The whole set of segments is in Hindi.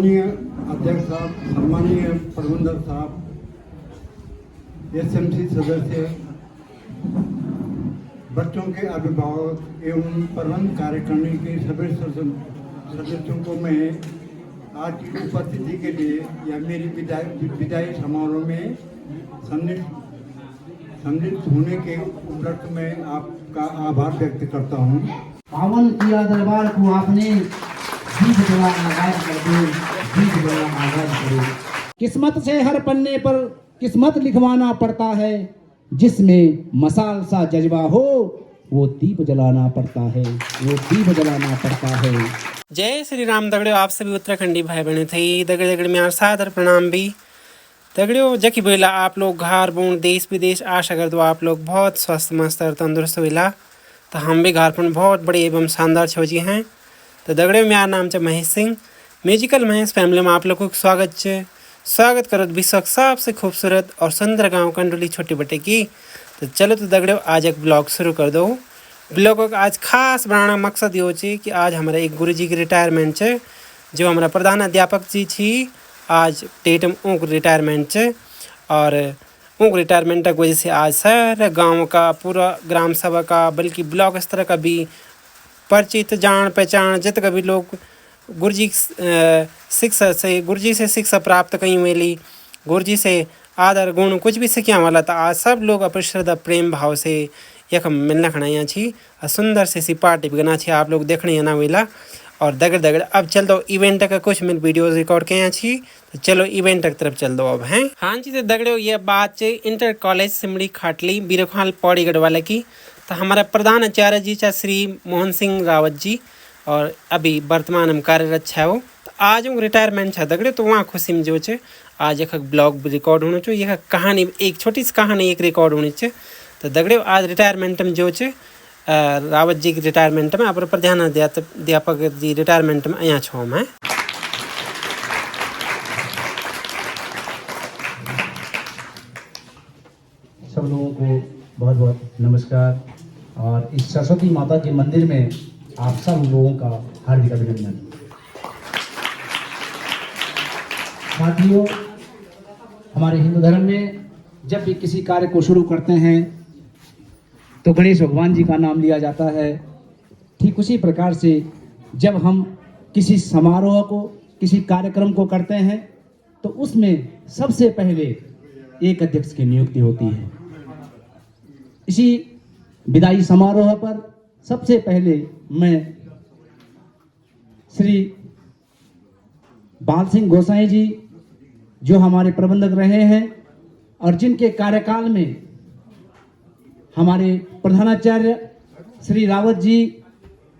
सम्मानीय अध्यक्ष साहब, सम्मानीय प्रबंधक साहब, एसएमसी सदस्य, बच्चों के अभिभावक एवं प्रबंध कार्यकारिणी के सभी सदस्यों को मैं आज की उपस्थिति के लिए या मेरी विदाई समारोह में सम्मिलित होने के उपलक्ष्य में आपका आभार व्यक्त करता हूँ। पावन किया दरबार को आपने, दीप जला आगाज कर दो, दीप जला आगाज करो। किस्मत से हर पन्ने पर किस्मत लिखवाना पड़ता है, जिसमें मसाल सा जज्बा हो वो दीप जलाना पड़ता है, वो दीप जलाना पड़ता है। जय श्री राम दगड़ियों, आप सभी उत्तराखंडी भाई बहन थे दगड़े में सादर प्रणाम भी दगड़ियों। जकी बोला आप लोग घर बूढ़ देश विदेश आशा कर दो आप लोग बहुत स्वस्थ मस्त और तंदुरुस्त हुआ। तो हम भी घर पर बहुत बड़े एवं शानदार छोजी हैं। तो दगड़ियों मेरा नाम है महेश सिंह, म्यूजिकल महेश फैमिली में आप लोगों को स्वागत करो विश्व सबसे खूबसूरत और सुंदर गांव कंडोली छोटी बटे की। तो चलो तो दगड़ियों आज एक ब्लॉग शुरू कर दो। ब्लॉग को आज खास बनाना मकसद ये है कि आज हमारे एक गुरु जी की रिटायरमेंट है, जो हमारा प्रधान अध्यापक जी थी आज डेट में उनक रिटायरमेंट है। और उनक रिटायरमेंट की वजह से आज सारे गाँव का पूरा ग्राम सभा का बल्कि ब्लॉक स्तर का भी परिचित जान पहचान जित का भी लोग गुरुजी शिक्षा से गुरुजी से शिक्षा प्राप्त कहीं मिली, गुरुजी से आदर गुण कुछ भी सीखा वाला था। आज सब लोग अपनी श्रद्धा प्रेम भाव से यख मिलना खड़ा यहाँ छी और सुंदर से पार्टी भी गना छी आप लोग देखने ना मिला। और दगड़ अब चल दो इवेंट का कुछ मिनट वीडियोस रिकॉर्ड किए यहाँ छी। तो चलो इवेंट की तरफ चल दो अब हैं। हाँ जी तो दगड़ो ये बात है इंटर कॉलेज सिमड़ी खाटली बीरखाल पौड़ीगढ़ वाले की। तो हमारा प्रधान आचार्य जी चाहे श्री मोहन सिंह रावत जी और अभी वर्तमान में कार्यरत है वो। तो आज वो रिटायरमेंट है दगड़े, तो वहाँ खुशी में जो है आज एक ब्लॉग रिकॉर्ड होना चाहिए, यह कहानी एक छोटी सी कहानी एक रिकॉर्ड होनी चाहिए। तो दगड़े आज रिटायरमेंट में जो है रावत जी की रिटायरमेंट में आप प्रधान अध्यापक जी रिटायरमेंट में यहाँ छो मैं। सब लोगों को बहुत बहुत नमस्कार और इस सरस्वती माता के मंदिर में आप सब लोगों का हार्दिक अभिनंदन। साथियों, हमारे हिंदू धर्म में जब भी किसी कार्य को शुरू करते हैं तो गणेश भगवान जी का नाम लिया जाता है। ठीक उसी प्रकार से जब हम किसी समारोह को किसी कार्यक्रम को करते हैं तो उसमें सबसे पहले एक अध्यक्ष की नियुक्ति होती है। इसी विदाई समारोह पर सबसे पहले मैं श्री बाल सिंह गोसाई जी जो हमारे प्रबंधक रहे हैं और जिनके कार्यकाल में हमारे प्रधानाचार्य श्री रावत जी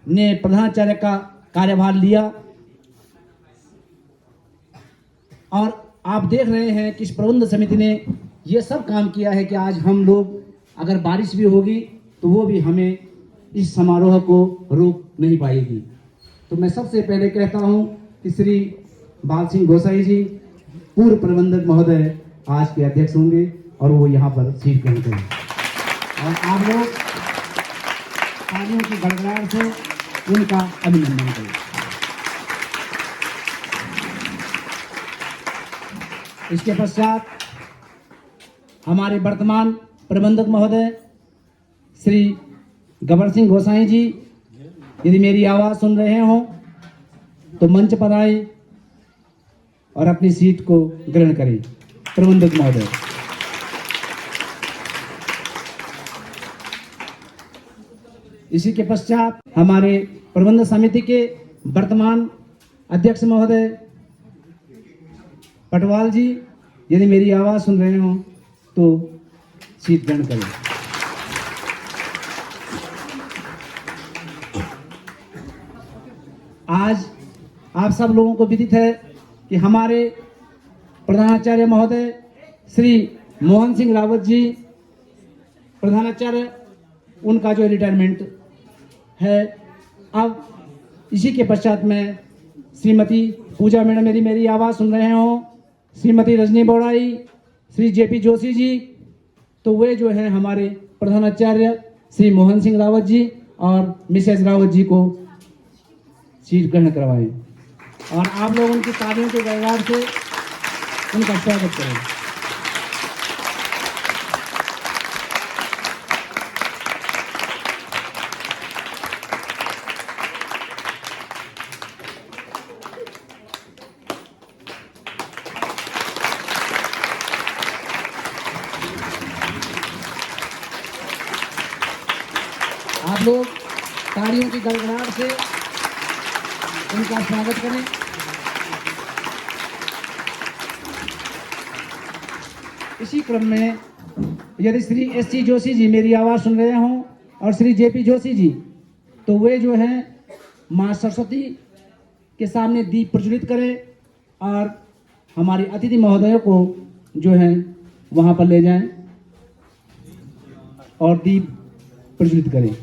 ने प्रधानाचार्य का कार्यभार लिया। और आप देख रहे हैं कि इस प्रबंध समिति ने यह सब काम किया है कि आज हम लोग अगर बारिश भी होगी तो वो भी हमें इस समारोह को रोक नहीं पाएगी। तो मैं सबसे पहले कहता हूं कि श्री बाल सिंह गोसाई जी पूर्व प्रबंधक महोदय आज के अध्यक्ष होंगे और वो यहाँ पर सीट ग्रहण करेंगे। और आप लोग तालियों की गड़गड़ाहट से उनका अभिनंदन करें। इसके पश्चात हमारे वर्तमान प्रबंधक महोदय श्री गबर सिंह गोसाई जी, यदि मेरी आवाज़ सुन रहे हो तो मंच पर आए और अपनी सीट को ग्रहण करें। प्रबंधक महोदय, इसी के पश्चात हमारे प्रबंध समिति के वर्तमान अध्यक्ष महोदय पटवाल जी, यदि मेरी आवाज़ सुन रहे हो तो सीट ग्रहण करें। आज आप सब लोगों को विदित है कि हमारे प्रधानाचार्य महोदय श्री मोहन सिंह रावत जी प्रधानाचार्य, उनका जो रिटायरमेंट है। अब इसी के पश्चात मैं श्रीमती पूजा मैडम, यदि मेरी आवाज़ सुन रहे हो, श्रीमती रजनी बोड़ाई, श्री जेपी जोशी जी, तो वे जो है हमारे प्रधानाचार्य श्री मोहन सिंह रावत जी और मिसेज रावत जी को सीट ग्रहण करवाएं। और आप लोग उनकी तालियों के गड़गड़ाहट से उनका स्वागत करें। आप लोग तालियों की गड़गड़ाहट से उनका स्वागत करें। इसी क्रम में यदि श्री एस.सी. जोशी जी मेरी आवाज़ सुन रहे हों और श्री जे.पी. जोशी जी, तो वे जो हैं माँ सरस्वती के सामने दीप प्रज्वलित करें और हमारे अतिथि महोदयों को जो है वहाँ पर ले जाएं और दीप प्रज्वलित करें।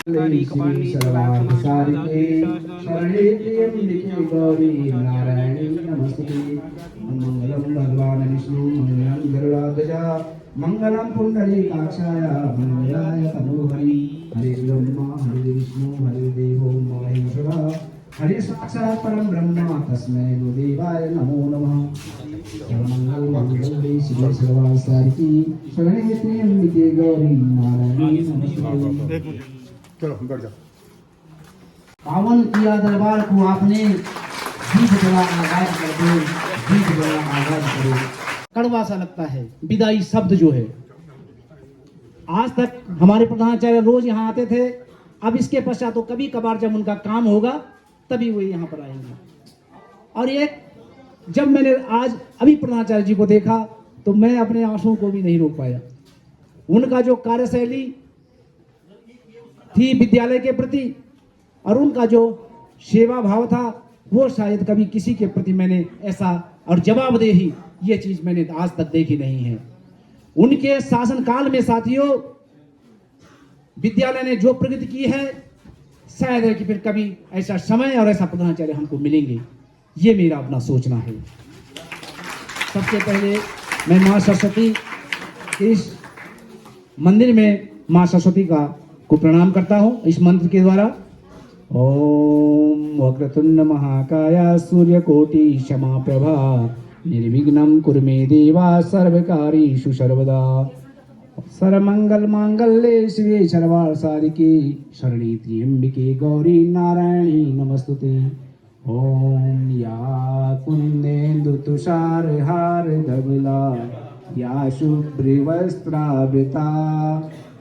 मंगलम भगवान विष्णु मंगलम गरुड़ाध्वजा मंगलम पुंडरीकाक्षाय मंगलाय तनोहरि हरे ब्रह्मा हरे विष्णु हरे देवो महेश्वरा हरे साक्षात् परम ब्रह्म तस्मै गुरुदेवाय नमो नमः। सर्वमंगल मंगले शिवे सर्वासारिकी शरणे त्र्यंबके गौरी नारायणी नमोस्तुते। चलो बैठ जाओ। पावन किया दरबार को आपने, दीप जला आगाज कर दो, दीप जला आगाज करो। कड़वा सा लगता है विदाई शब्द जो है। आज तक हमारे प्रधानाचार्य रोज यहाँ आते थे, अब इसके पश्चात तो कभी कभार जब उनका काम होगा तभी वो यहाँ पर आएंगे। और एक जब मैंने आज अभी प्रधानाचार्य जी को देखा तो मैं अपने आंसुओं को भी नहीं रोक पाया। उनका जो कार्यशैली थी विद्यालय के प्रति और उनका जो सेवा भाव था वो शायद कभी किसी के प्रति मैंने ऐसा और जवाबदेही ये चीज मैंने आज तक देखी नहीं है। उनके शासनकाल में साथियों विद्यालय ने जो प्रगति की है शायद है कि फिर कभी ऐसा समय और ऐसा प्रधानाचार्य हमको मिलेंगे, ये मेरा अपना सोचना है। सबसे पहले मैं माँ सरस्वती इस मंदिर में माँ सरस्वती को प्रणाम करता हूँ इस मंत्र के द्वारा। ओम वक्रतुंड महाकाय सूर्यकोटि क्षमाप्रभा निर्विघ्नं कुरु मे देवा सर्वकार्येषु सर्वदा सर्वमंगल मांगल्ये शिवे सर्वार्थसाधिके शरणे त्र्यंबके गौरी नारायणी नमस्तुते। ओम या कुंदेन्दु तुषार हार धवला या शुभ्रवस्त्रावृता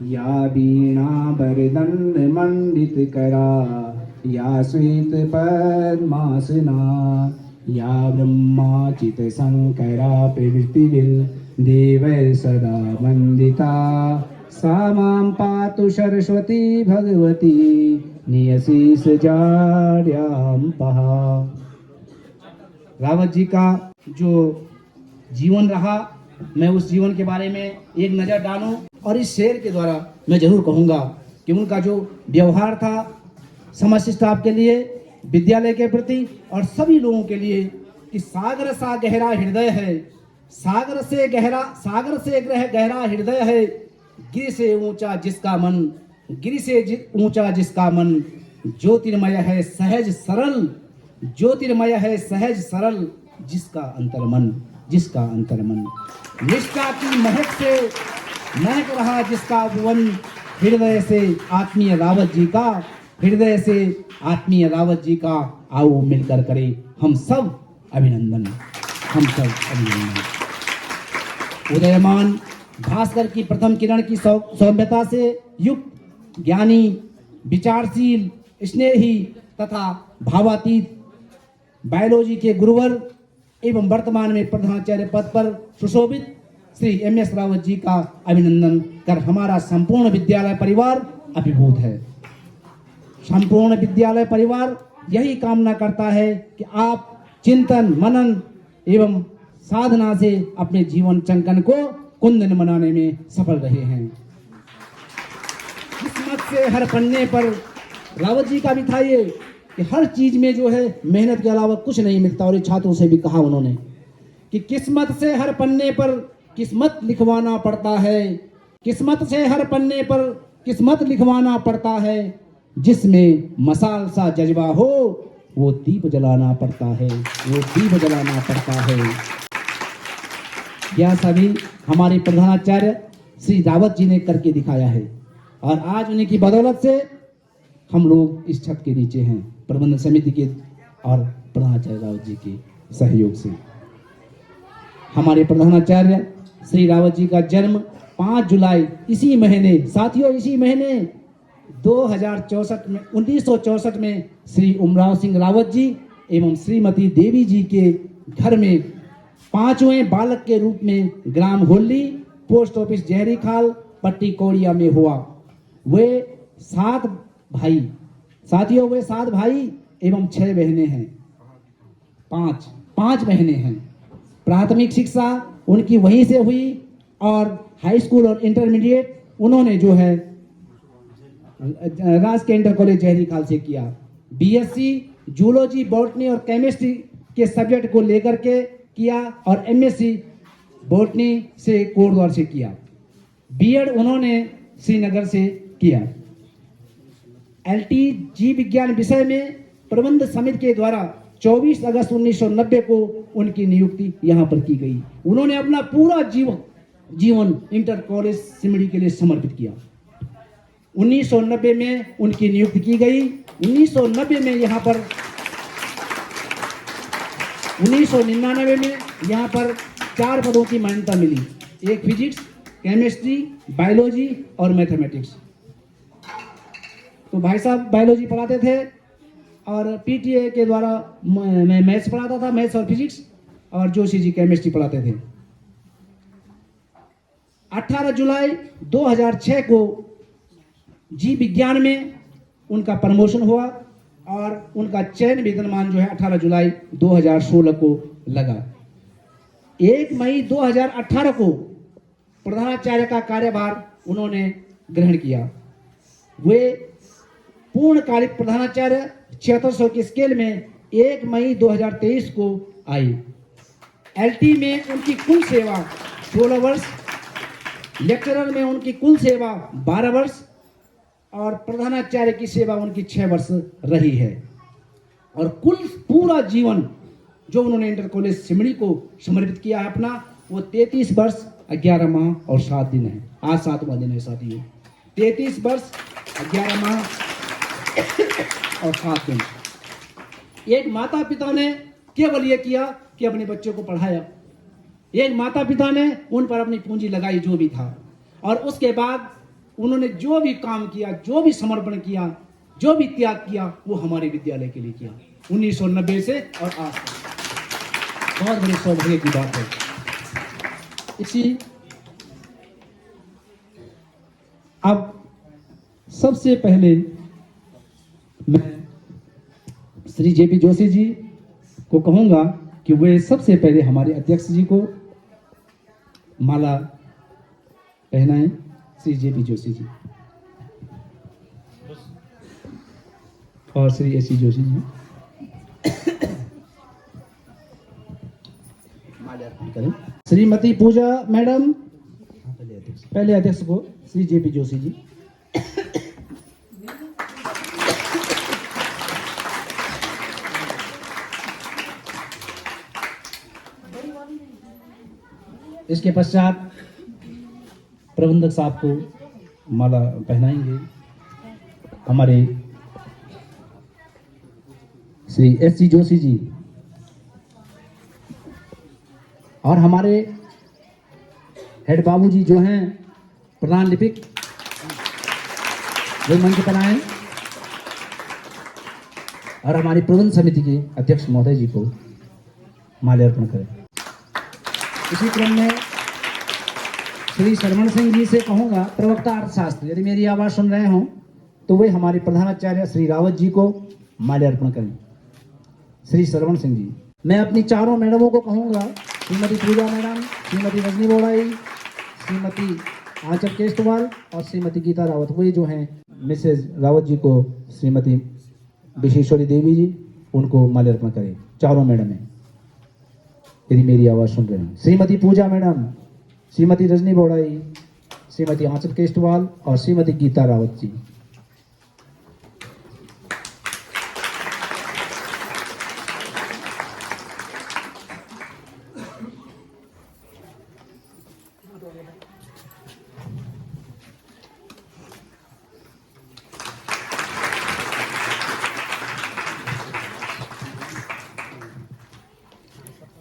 या वीणा वरदंड मंडित करा या श्वेत पद्मासना या ब्रह्माचित शंकरा प्रवृत्तिविल देव सदा वंदिता सा मां पातु सरस्वती भगवती नियशीष जाड्यां पहा। रावत जी का जो जीवन रहा मैं उस जीवन के बारे में एक नज़र डालूं और इस शेर के द्वारा मैं जरूर कहूँगा कि उनका जो व्यवहार था समस्त स्टाफ के लिए, विद्यालय के प्रति और सभी लोगों के लिए कि सागर सा गहरा हृदय है, सागर से गहरा हृदय है, गिर से ऊंचा जिसका मन, गिर से ऊंचा जिसका मन, ज्योतिर्मय है सहज सरल, ज्योतिर्मय है सहज सरल जिसका अंतर्मन, जिसका अंतर्मन, निष्ठा की महक से महक रहा जिसका भुवन, हृदय से आत्मीय रावत जी का, हृदय से आत्मीय रावत जी का आओ मिलकर करें हम सब अभिनंदन, हम सब अभिनंदन। उदयमान भास्कर की प्रथम किरण की सौम्यता से युक्त ज्ञानी, विचारशील, स्नेही तथा भावातीत बायोलॉजी के गुरुवर एवं वर्तमान में प्रधानाचार्य पद पर सुशोभित श्री एम.एस. रावत जी का अभिनंदन कर हमारा संपूर्ण विद्यालय परिवार अभिभूत है। संपूर्ण विद्यालय परिवार यही कामना करता है कि आप चिंतन मनन एवं साधना से अपने जीवन चंकन को कुंदन बनाने में सफल रहे हैं। किस्मत से हर पन्ने पर रावत जी का भी था ये कि हर चीज में जो है मेहनत के अलावा कुछ नहीं मिलता। और ये छात्रों से भी कहा उन्होंने कि किस्मत से हर पन्ने पर किस्मत लिखवाना पड़ता है, किस्मत से हर पन्ने पर किस्मत लिखवाना पड़ता है, जिसमें मसाल सा जज्बा हो वो दीप जलाना पड़ता है, वो दीप जलाना पड़ता है। यह सभी हमारे प्रधानाचार्य श्री रावत जी ने करके दिखाया है और आज उन्हीं की बदौलत से हम लोग इस छत के नीचे हैं, प्रबंधन समिति के और प्रधानाचार्य रावत जी के सहयोग से। हमारे प्रधानाचार्य श्री रावत जी का जन्म 5 जुलाई इसी महीने, साथियों इसी महीने 1964 में श्री उमराव सिंह रावत जी एवं श्रीमती देवी जी के घर में 5वें बालक के रूप में ग्राम होली, पोस्ट ऑफिस जहरी खाल, पट्टी कोड़िया में हुआ। वे 7 भाई, साथियों वे 7 भाई एवं 6 बहनें हैं। 5 बहनें हैं। प्राथमिक शिक्षा उनकी वहीं से हुई और हाई स्कूल और इंटरमीडिएट उन्होंने जो है राजकीय इंटर कॉलेज जहरी खाल से किया। बीएससी जूलॉजी, बॉटनी और केमिस्ट्री के सब्जेक्ट को लेकर के किया और एमएससी बॉटनी से कोटद्वार से किया। बीएड उन्होंने श्रीनगर से किया। एलटी जीव विज्ञान विषय में प्रबंध समिति के द्वारा 24 अगस्त 1990 को उनकी नियुक्ति यहाँ पर की गई। उन्होंने अपना पूरा जीवन इंटर कॉलेज सिमड़ी के लिए समर्पित किया। 1990 में उनकी नियुक्ति की गई। 1990 में यहाँ पर 1999 में यहाँ पर 4 पदों की मान्यता मिली, एक फिजिक्स, केमिस्ट्री, बायोलॉजी और मैथमेटिक्स। तो भाई साहब बायोलॉजी पढ़ाते थे और पीटीए के द्वारा मैं मैथ्स पढ़ाता था, मैथ्स और फिजिक्स, और जोशी जी केमिस्ट्री पढ़ाते थे। 18 जुलाई 2006 को जीव विज्ञान में उनका प्रमोशन हुआ और उनका चयन वेतनमान जो है 18 जुलाई 2016 को लगा। 1 मई 2018 को प्रधानाचार्य का कार्यभार उन्होंने ग्रहण किया। वे पूर्णकालिक प्रधानाचार्य 7600 के स्केल में 1 मई 2023 को आई। एलटी में उनकी कुल सेवा 16 वर्ष, लेक्चरर में उनकी कुल सेवा 12 वर्ष और प्रधानाचार्य की सेवा उनकी 6 वर्ष रही है। और कुल पूरा जीवन जो उन्होंने इंटर कॉलेज सिमड़ी को समर्पित किया है अपना, वो 33 वर्ष 11 माह और 7 दिन है। आज 7वां दिन है साथियों। 33 वर्ष 11 माह और 7 दिन। एक माता पिता ने केवल ये किया कि अपने बच्चों को पढ़ाया। एक माता पिता ने उन पर अपनी पूंजी लगाई जो भी था, और उसके बाद उन्होंने जो भी काम किया, जो भी समर्पण किया, जो भी त्याग किया, वो हमारे विद्यालय के लिए किया 1990 से और आज तक। बहुत बड़ी सौभाग्य की बात है। इसी अब सबसे पहले मैं श्री जेपी जोशी जी को कहूंगा कि वे सबसे पहले हमारे अध्यक्ष जी को माला पहनाएं। श्री जेपी जोशी जी और श्री एसी जोशी जी करें। श्रीमती पूजा मैडम, पहले अध्यक्ष को श्री जेपी जोशी जी। इसके पश्चात प्रबंधक साहब को माला पहनाएंगे हमारे श्री एस.सी. जोशी जी, और हमारे हेड बाबू जी जो हैं प्रधान लिपिक, वे मंच पर आए, और हमारी प्रबंध समिति के अध्यक्ष महोदय जी को माल्यार्पण करें। इसी क्रम में श्री शरवण सिंह जी से कहूँगा, प्रवक्ता अर्थशास्त्र, यदि मेरी आवाज़ सुन रहे हों तो वे हमारे प्रधानाचार्य श्री रावत जी को माल्यार्पण करें। श्री शरवण सिंह जी। मैं अपनी चारों मैडमों को कहूँगा, श्रीमती पूजा मैडम, श्रीमती रजनी बोड़ाई, श्रीमती आंचल केस्टवाल और श्रीमती गीता रावत, वे जो हैं मिसेज रावत जी को श्रीमती विशेश्वरी देवी जी, उनको माल्यार्पण करें। चारों मैडम हैं, यदि मेरी आवाज़ सुन रहे हैं। श्रीमती पूजा मैडम, श्रीमती रजनी बोड़ाई, श्रीमती आंचल केस्टवाल और श्रीमती गीता रावत जी।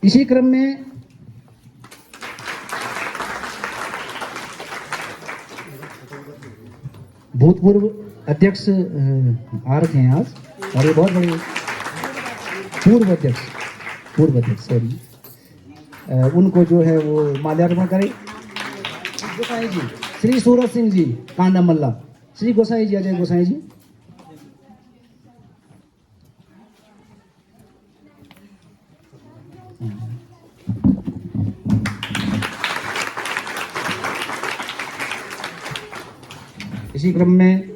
इसी क्रम में भूतपूर्व अध्यक्ष आ रखे हैं आज, और ये बहुत बड़े पूर्व अध्यक्ष सॉरी, उनको जो है वो माल्यार्पण करें। गोसाई जी श्री सूरज सिंह जी कांडा मल्ला, श्री गोसाई जी अजय गोसाई जी। इसी क्रम में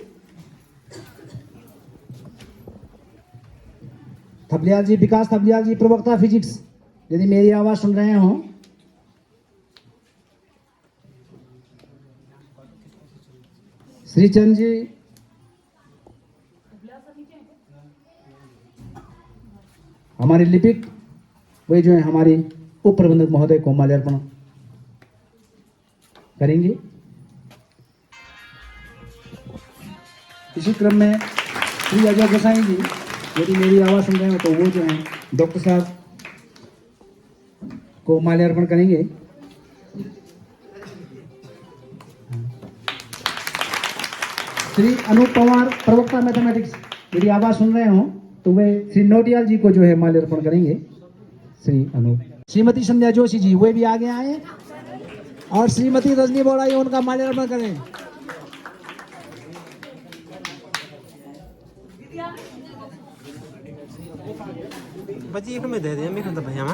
थपलियाल जी, विकास थपलियाल जी, प्रवक्ता फिजिक्स, यदि मेरी आवाज सुन रहे हो। श्रीचंद जी, हमारे लिपिक वे जो है हमारे उप प्रबंधक महोदय को माल्यार्पण करेंगे। इसी क्रम में श्री अजय गोसाई जी, यदि मेरी आवाज सुन रहे हो तो वो जो है डॉक्टर साहब को माल्यार्पण करेंगे। श्री अनूप पवार, प्रवक्ता मैथमेटिक्स, यदि आवाज सुन रहे हो तो वे श्री नोटियाल जी को जो है माल्यार्पण करेंगे। श्री अनूप, श्रीमती संध्या जोशी जी वे भी आगे आए, और श्रीमती रजनी बोरा ये उनका माल्यार्पण करें। बची में दे दिया मेरे को तो भैया।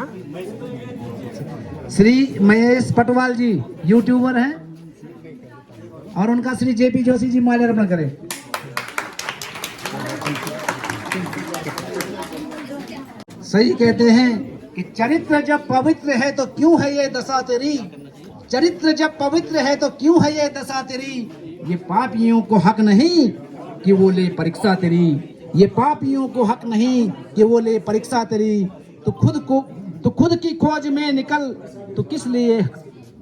श्री महेश पटवाल जी यूट्यूबर हैं, और उनका श्री जेपी जोशी जी माल्यार्पण करें। सही कहते हैं कि चरित्र जब पवित्र है तो क्यों है ये दशा तेरी, चरित्र जब पवित्र है तो क्यों है ये दशा तेरी, ये पापियों को हक नहीं कि वो ले परीक्षा तेरी, ये पापियों को हक नहीं कि वो ले परीक्षा तेरी, तो खुद की खोज में निकल, तो किस लिए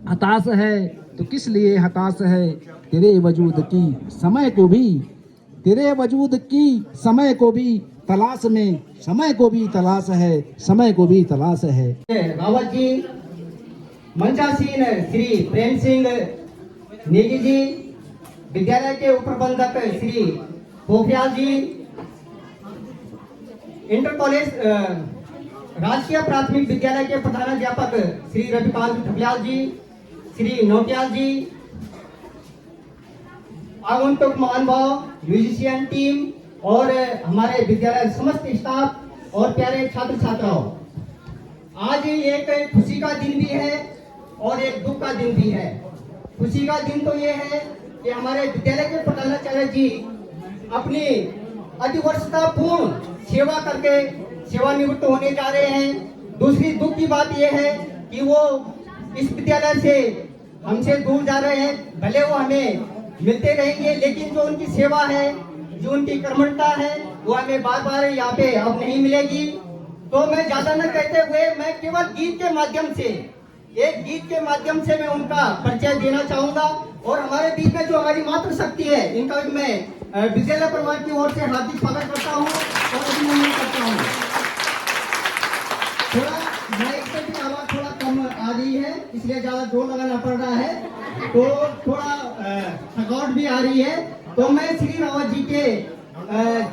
हताश है, तो किस लिए हताश है, तेरे वजूद की समय को भी, तेरे वजूद की समय को भी तलाश में, समय को भी तलाश है, समय को भी तलाश है। रावत जी, मंचासीन श्री प्रेम सिंह नेगी जी, विद्यालय के उप प्रबंधक श्री पोखरियाल जी, इंटर कॉलेज राजकीय प्राथमिक विद्यालय के प्रधानाध्यापक श्री रविकांत थपलियाल जी, श्री नोटियाल जी, आगंतुक महानुभाव, म्यूजिशियन टीम और हमारे विद्यालय समस्त स्टाफ और प्यारे छात्र छात्राओं, आज एक खुशी का दिन भी है और एक दुख का दिन भी है। खुशी का दिन तो ये है कि हमारे विद्यालय के प्रधानाचार्य जी अपनी अधिवर्षता पूर्ण सेवा करके सेवानिवृत्त होने जा रहे हैं। दूसरी दुख की बात यह है कि वो इस विद्यालय से हमसे दूर जा रहे हैं। भले वो हमें मिलते रहेंगे, लेकिन जो उनकी सेवा है, जो उनकी कर्मठता है, वो हमें बार बार यहाँ पे अब नहीं मिलेगी। तो मैं ज्यादा न कहते हुए मैं केवल गीत के माध्यम से, एक गीत के माध्यम से मैं उनका परिचय देना चाहूंगा। और हमारे बीच में जो हमारी मातृ शक्ति है, इनका भी मैं विद्यालय परिवार की ओर से हार्दिक स्वागत करता हूँ और अभिनंदन करता हूँ। थोड़ा माइक से भी आवाज थोड़ा कम आ रही है, इसलिए ज्यादा जोर लगाना पड़ रहा है, तो थोड़ा थकावट भी आ रही है। तो मैं श्री रावत जी के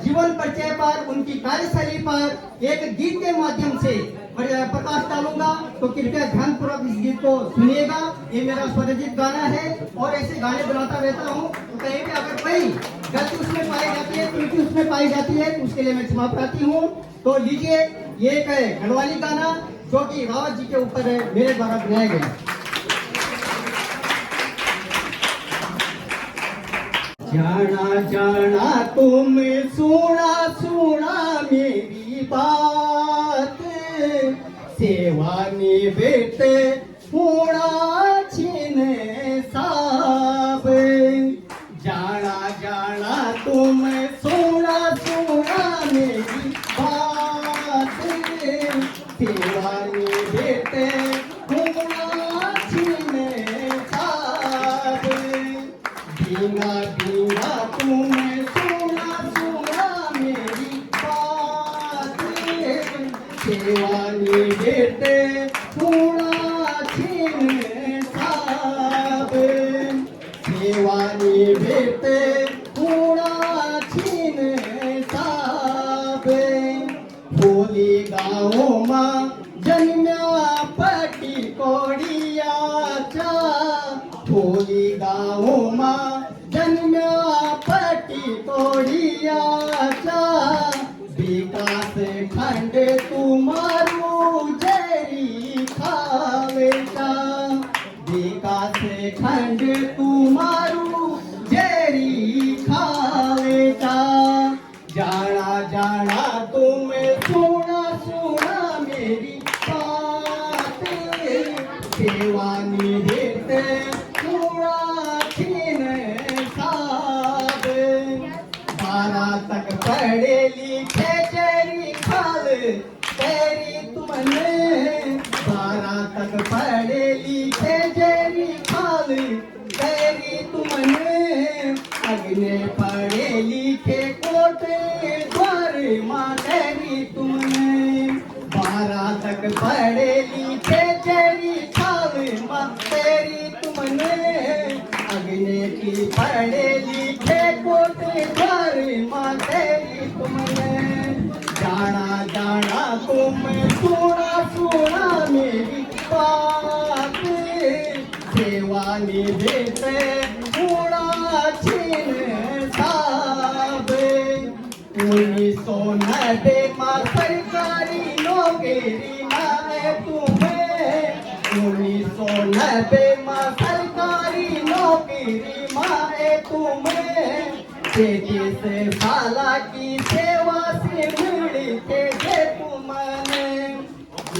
जीवन परिचय पर, उनकी कार्यशैली पर एक गीत के माध्यम से प्रकाश डालूंगा, तो कृपया ध्यानपूर्वक इस गीत को सुनिएगा। ये मेरा स्वरचित गाना है और ऐसे गाने बनाता रहता हूँ। तो कहीं भी अगर कोई गलती उसमें पाई जाती है, त्रुटि उसमें पाई जाती है, तो उसके लिए मैं क्षमा प्रार्थी हूँ। तो लीजिए ये एक गढ़वाली गाना जो कि रावत जी के ऊपर मेरे द्वारा बनाया गया। जाना जाना तुम सुना सुना मेरी बात, सेवा निवृत्त होना छिन साब। जाना जाना तुम सुना सुना मेरी बात, सेवा निवृत्त होना छिन साब। बिना बिना तुम सुना सुना मेरी बात, सेवा निवृत्त सेवानी भेटे कुणाची न साबे होली गावोमा जन्म्या पटी कोडियाच्या होली गावोमा जन्म्या पटी कोडियाच्या विकास खंड तुमारू जरी खावेचा विकास खंड तुमारू जरी खावेचा जाना जाना तुम सुना सुना मेरी बात सेवानी देते पूरा छीन साब 12 तक पढ़े लिखे जरी खाल तेरी तुमने 12 तक पढ़े लिखे जरी खाल तेरी तुमने अग्ने पढ़े लिखे कोटे द्वार माँ तेरी तुमने 12 तक पढ़े लिखे जरी खाल माँ तेरी तुमने अग्नि की पढ़े लिखे कोटे द्वार माँ तेरी तुमने जाना जाना तुम सुना सुना मेरी बात सेवानी देते पूरा छीन साब 1990 में सरकारी नौकरी माने तुम्हें 1990 में सरकारी नौकरी माने तुम्हें 33 साल की सेवा से मिलते थे तुमने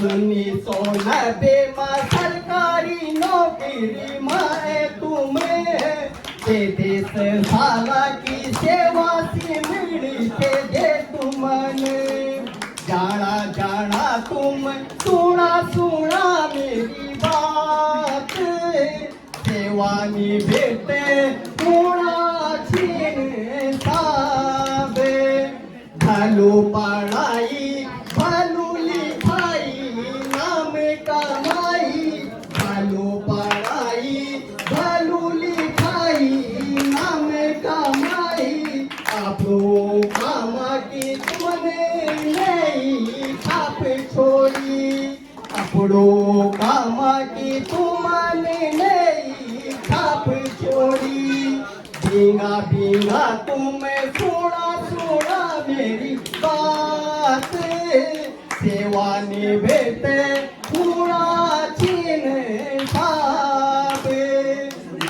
1990 में सरकारी नौकरी माने तुम्हें 33 साल की सेवा से मिलते थे तुमने जाना जाना तुम सुना सुना मेरी बात सेवानी भेटे पूरा छीन साबे भालू पढ़ाई भालू लिखाई नाम कमाई भालू पढ़ाई भालू लिखाई नाम कमाई आपो काम की तुमने नहीं छाप छोड़ी अपड़ो काम की तुमने नहीं छाप छोड़ी बिना बिना तुम सुना सुना मेरी बात सेवानी भेटे पूरा छीन साब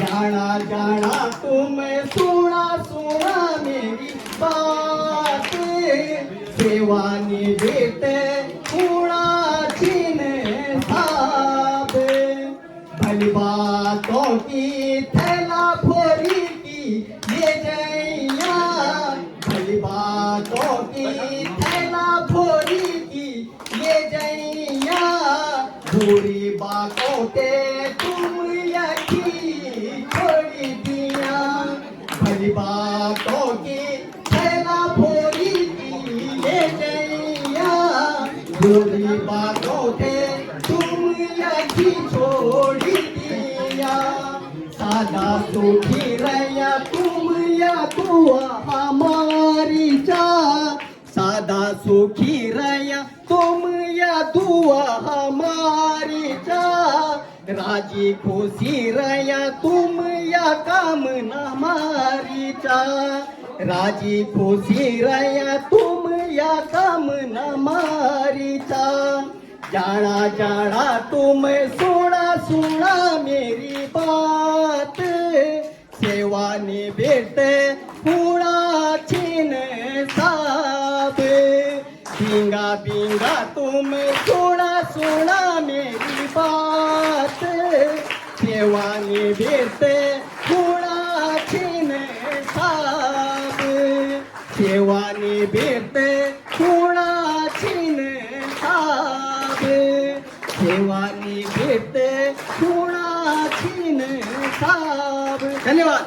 जाना जाना तुम सुना सुना मेरी बात सेवानी भेटे पूरा छीन साब भली बातों की थैला फोरी की ये जैया भली बातों की थैला फोरी की ये जैया बुरी बातों के तुम यकी छोड़ी दिया भली बातों की थैला फोरी की ये जैया बुरी बातों के तुम यकी छोड़ी दिया सादा सुखी रैया तुम या दुआ हमारी जा सादा सुखी रैया तुम या दुआ हमारी जा राजी खुशी रैया तुम या कामना हमारी जा राजी खुशी रैया तुम या कामना हमारी जा जाना जाना तुम सुना सुना मेरी बात सेवानी भेटे पूरा छीन साब बिंगा बिंगा तुम सुना सुना मेरी बात सेवानी भेटे पूरा छीन साब सेवानी भेटे पूरा छीन साब सेवानी भेटे पूरा छीन साब धन्यवाद।